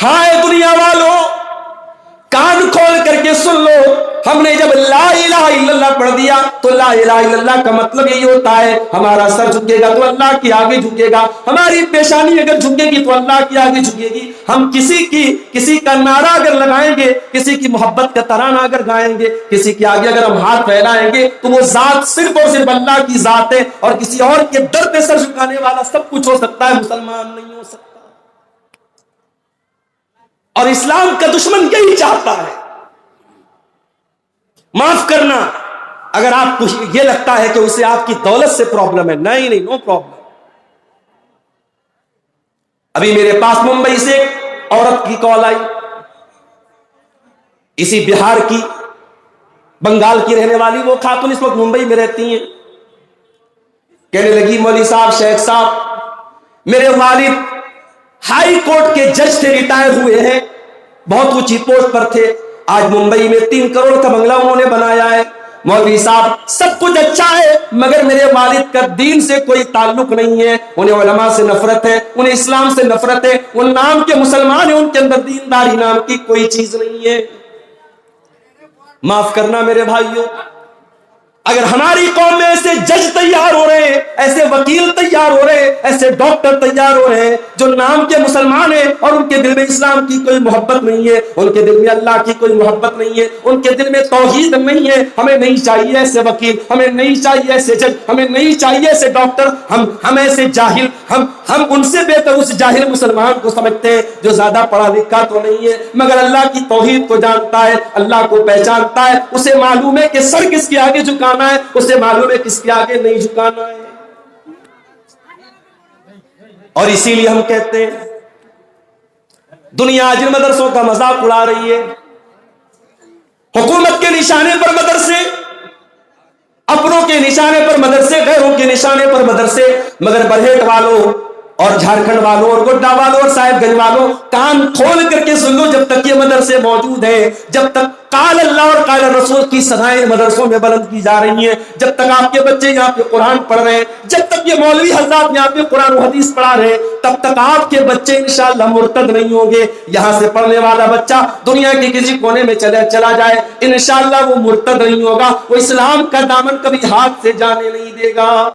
ہائے دنیا والوں، کان کھول کر کے سن لو، ہم نے جب لا الہ الا اللہ پڑھ دیا تو لا الہ الا اللہ کا مطلب یہی ہوتا ہے ہمارا سر جھکے گا تو اللہ کے آگے جھکے گا، ہماری پیشانی اگر جھکے گی تو اللہ کے آگے جھکے گی، ہم کسی کا نعرہ اگر لگائیں گے، کسی کی محبت کا ترانہ اگر گائیں گے، کسی کے آگے اگر ہم ہاتھ پھیلائیں گے تو وہ ذات صرف اور صرف اللہ کی ذات ہے، اور کسی اور کے در پہ سر جھکانے والا سب کچھ ہو سکتا ہے، مسلمان نہیں ہو سکتا۔ اور اسلام کا دشمن یہی چاہتا ہے۔ معاف کرنا اگر آپ کو یہ لگتا ہے کہ اسے آپ کی دولت سے پرابلم ہے، نہیں، نو پرابلم۔ ابھی میرے پاس ممبئی سے ایک عورت کی کال آئی، اسی بہار کی، بنگال کی رہنے والی وہ خاتون، اس وقت ممبئی میں رہتی ہیں۔ کہنے لگی مولوی صاحب، شیخ صاحب، میرے والد ہائی کورٹ کے جج سے ریٹائر ہوئے ہیں، بہت اونچی پوسٹ پر تھے، آج ممبئی میں 3 کروڑ کا بنگلہ انہوں نے بنایا ہے۔ مولوی صاحب سب کچھ اچھا ہے مگر میرے والد کا دین سے کوئی تعلق نہیں ہے، انہیں علماء سے نفرت ہے، انہیں اسلام سے نفرت ہے، وہ نام کے مسلمان ہیں، ان کے اندر دینداری نام کی کوئی چیز نہیں ہے۔ معاف کرنا میرے بھائیوں، اگر ہماری قوم میں ایسے جج تیار ہو رہے ہیں، ایسے وکیل تیار ہو رہے ہیں، ایسے ڈاکٹر تیار ہو رہے ہیں جو نام کے مسلمان ہیں اور ان کے دل میں اسلام کی کوئی محبت نہیں ہے، ان کے دل میں اللہ کی کوئی محبت نہیں ہے، ان کے دل میں توحید نہیں ہے، ہمیں نہیں چاہیے ایسے وکیل، ہمیں نہیں چاہیے ایسے جج، ہمیں نہیں چاہیے ایسے ڈاکٹر، ہم ایسے جاہل، ہم ان سے بہتر اس جاہل مسلمان کو سمجھتے ہیں جو زیادہ پڑھا لکھا تو نہیں ہے مگر اللہ کی توحید کو جانتا ہے، اللہ کو پہچانتا ہے، اسے معلوم ہے کہ سر کس کے آگے جھکانا ہے، اسے معلوم ہے کس کے آگے نہیں جھکانا ہے۔ اور اسی لیے ہم کہتے ہیں دنیا آج ان مدرسوں کا مذاق اڑا رہی ہے، حکومت کے نشانے پر مدرسے، اپنوں کے نشانے پر مدرسے، غیروں کے نشانے پر مدرسے، مگر برہیٹ والوں اور جھارکھنڈ والوں اور گڈا والوں اور صاحب گنج والوں، کان کھول کر کے سن لو، جب تک یہ مدرسے موجود ہیں، جب تک قال اللہ اور قال رسول کی صدائیں مدرسوں میں بلند کی جا رہی ہیں، جب تک آپ کے بچے یہاں پہ قرآن پڑھ رہے ہیں، جب تک یہ مولوی حضرات یہاں پہ قرآن و حدیث پڑھا رہے ہیں، تب تک آپ کے بچے انشاءاللہ مرتد نہیں ہوں گے۔ یہاں سے پڑھنے والا بچہ دنیا کے کسی کونے میں چلا جائے، انشاءاللہ وہ مرتد نہیں ہوگا، وہ اسلام کا دامن کبھی ہاتھ سے جانے نہیں دے گا۔